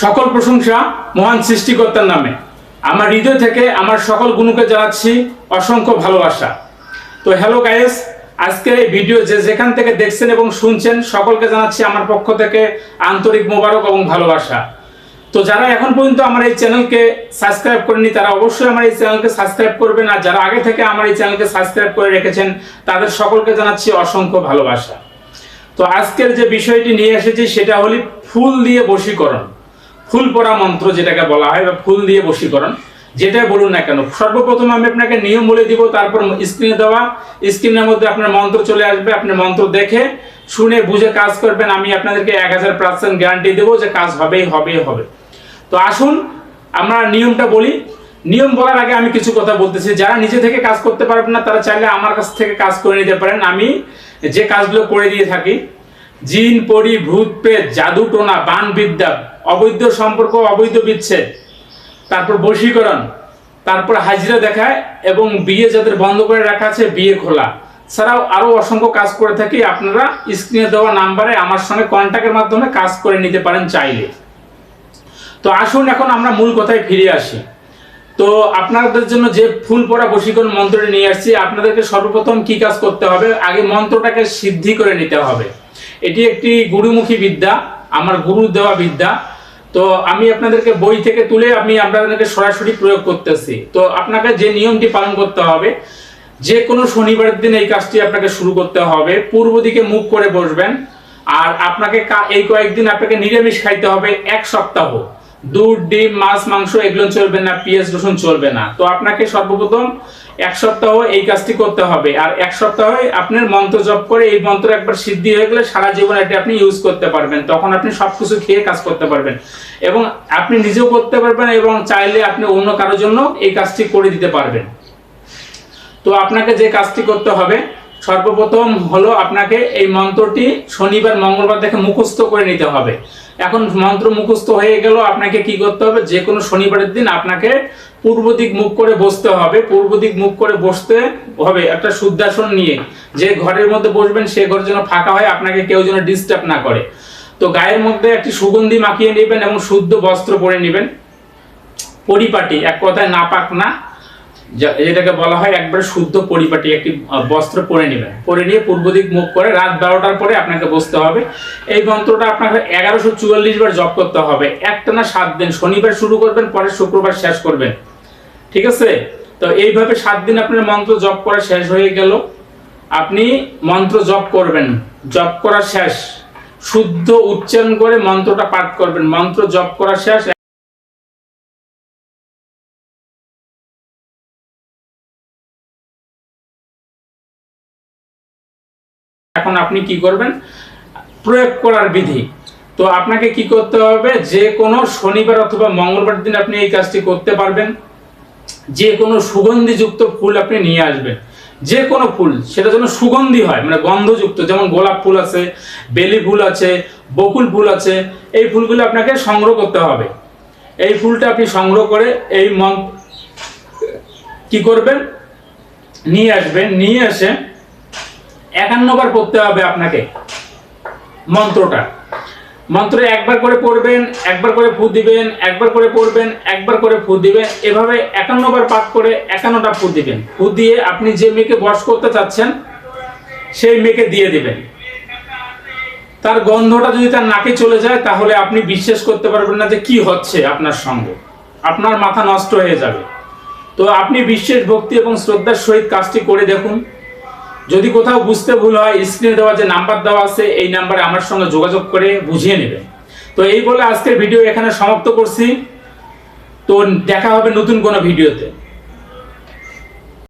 সকল প্রশংসা মহান সৃষ্টিকর্তার নামে। আমার হৃদয় থেকে আমার সকল গুণকে জানাচ্ছি অসংখ্য ভালোবাসা। তো হ্যালো গাইস, আজকের এই ভিডিও যেখান থেকে দেখছেন এবং শুনছেন সকলকে জানাচ্ছি আমার পক্ষ থেকে আন্তরিক মোবারক এবং ভালোবাসা। তো যারা এখন পর্যন্ত আমার এই চ্যানেলকে সাবস্ক্রাইব করেনি তারা অবশ্যই আমার এই চ্যানেলকে সাবস্ক্রাইব করবেন, আর যারা আগে থেকে আমার এই চ্যানেলকে সাবস্ক্রাইব করে রেখেছেন তাদের সকলকে জানাচ্ছি অসংখ্য ভালোবাসা। তো আজকের যে বিষয়টি নিয়ে এসেছি সেটা হলো ফুল দিয়ে বশীকরণ, ফুল পড়া মন্ত্র যেটাকে বলা হয়, বা ফুল দিয়ে বশীকরণ যেটাই বলুন না কেন। সর্বপ্রথম আমি আপনাকে নিয়ম বলে দিব, তারপর স্ক্রিনের মধ্যে আপনার মন্ত্র চলে আসবে। আপনি মন্ত্র দেখে শুনে বুঝে কাজ করবেন। আমি আপনাদেরকে 1000% গ্যারান্টি দেবো যে কাজ হবেই হবে। তো আসুন আমরা নিয়মটা বলি। নিয়ম বলার আগে আমি কিছু কথা বলতেছি। যারা নিজে থেকে কাজ করতে পারবেন না তারা চাইলে আমার কাছ থেকে কাজ করে নিতে পারেন। আমি যে কাজগুলো করে দিয়ে থাকি, জিন পরি ভূত প্রেত জাদু টোনা বান বিদ্যা, অবৈধ সম্পর্ক অবৈধ বিচ্ছেদ, তারপর বশীকরণ, তারপর হাজিরা দেখায় এবং বিয়ে যাদের বন্ধ করে রাখা আছে বিয়ে খোলা, ছাড়াও আরো অসংখ্য কাজ করে থাকি। আপনারা স্ক্রিনে দেওয়া নাম্বারে আমার সঙ্গে কন্ট্যাক্টের মাধ্যমে কাজ করে নিতে পারেন চাইলে। তো আসুন এখন আমরা মূল কথায় ফিরে আসি। তো আপনাদের জন্য যে ফুল পড়া বশীকরণ মন্ত্রটি নিয়ে আসছি, আপনাদেরকে সর্বপ্রথম কি কাজ করতে হবে, আগে মন্ত্রটাকে সিদ্ধি করে নিতে হবে। এটি একটি গুরুমুখী বিদ্যা, আমার গুরু দেওয়া বিদ্যা। তো আমি আপনাদেরকে বই থেকে তুলে আমি আপনাদেরকে সরাসরি প্রয়োগ করতেছি। তো আপনাকে যে নিয়মটি পালন করতে হবে, যে কোনো শনিবারের দিন এই কাজটি আপনাকে শুরু করতে হবে। পূর্ব দিকে মুখ করে বসবেন, আর আপনাকে এই কয়েকদিন আপনাকে নিরামিষ খাইতে হবে 1 সপ্তাহ। দুধ ডিম মাছ মাংস এগুলো চলবে না, পেঁয়াজ রসুন চলবে না। তো আপনাকে সর্বপ্রথম 1 সপ্তাহ এই কাজটি করতে হবে। আর 1 সপ্তাহে আপনার মন্ত্র জপ করে এই মন্ত্র একবার সিদ্ধি হয়ে গেলে সারা জীবন এটি আপনি ইউজ করতে পারবেন। তখন আপনি সবকিছু খেয়ে কাজ করতে পারবেন এবং আপনি নিজেও করতে পারবেন এবং চাইলে আপনি অন্য কারোর জন্য এই কাজটি করে দিতে পারবেন। তো আপনাকে যে কাজটি করতে হবে, সর্বপ্রথম হলো আপনাকে এই মন্ত্রটি শনিবার মঙ্গলবার দেখে মুখস্থ করে নিতে হবে। এখন মন্ত্র মুখস্থ হয়ে গেল, আপনাকে কি করতে হবে, যে কোনো শনিবারের দিন আপনাকে পূর্ব দিক মুখ করে বসতে হবে। পূর্ব দিক মুখ করে বসতে হবে একটা শুদ্ধাসন নিয়ে। যে ঘরের মধ্যে বসবেন সে ঘর যেন ফাঁকা হয়, আপনাকে কেউ যেন ডিস্টার্ব না করে। তো গায়ের মধ্যে একটি সুগন্ধি মাখিয়ে নেবেন এবং শুদ্ধ বস্ত্র পরে নেবেন, পরিপাটি, এক কথায় নাপাক না, যেটাকে বলা হয় একবারে শুদ্ধ পরিপাটি একটি বস্ত্র পরে নেবেন। পরে নিয়ে পূর্ব দিক মুখ করে রাত 12টার পরে আপনাকে বসতে হবে। এই মন্ত্রটা আপনাকে 1144 বার জপ করতে হবে, একটানা 7 দিন। শনিবার শুরু করবেন, পরে শুক্রবার শেষ করবেন, ঠিক আছে? তো এইভাবে 7 দিন আপনার মন্ত্র জপ করা শেষ হয়ে গেল। আপনি মন্ত্র জপ করবেন, জপ করা শেষ, শুদ্ধ উচ্চারণ করে মন্ত্রটা পাঠ করবেন। মন্ত্র জপ করা শেষ। এখন আপনি কি করবেন, প্রয়োগ করার বিধি। তো আপনাকে কি করতে হবে, যে কোনো শনিবার অথবা মঙ্গলবার দিন আপনি এই কাজটি করতে পারবেন। যে কোনো সুগন্ধিযুক্ত ফুল আপনি নিয়ে আসবেন, যে কোনো ফুল, সেটা যেন সুগন্ধি হয়, মানে গন্ধযুক্ত। যেমন গোলাপ ফুল আছে, বেলি ফুল আছে, বকুল ফুল আছে। এই ফুলগুলো আপনাকে সংগ্রহ করতে হবে। এই ফুলটা আপনি সংগ্রহ করে এই কি করবেন, নিয়ে আসবেন। নিয়ে এসে 51 বার পড়তে হবে আপনাকে মন্ত্রটা। মন্ত্রে একবার করে পড়বেন, একবার করে ফু দিবেন, একবার করে পড়বেন, একবার করে ফু দিবেন। এভাবে 51 বার পাঠ করে 51টা ফু দিবেন। ফু দিয়ে আপনি যে মেয়েকে বশ করতে চাচ্ছেন সেই মেয়েকে দিয়ে দিবেন। তার গন্ধটা যদি তার নাকে চলে যায় তাহলে আপনি বিশ্বাস করতে পারবেন না যে কি হচ্ছে আপনার সঙ্গে, আপনার মাথা নষ্ট হয়ে যাবে। তো আপনি বিশ্বাস ভক্তি এবং শ্রদ্ধার সহিত কাজটি করে দেখুন। যদি কোথাও বুঝতে ভুল হয়, স্ক্রিনে দেওয়া যে নাম্বার দেওয়া আছে এই নাম্বারে আমার সঙ্গে যোগাযোগ করে বুঝিয়ে নেবেন। তো এই বলে আজকের ভিডিও এখানে সমাপ্ত করছি। তো দেখা হবে নতুন কোনো ভিডিওতে।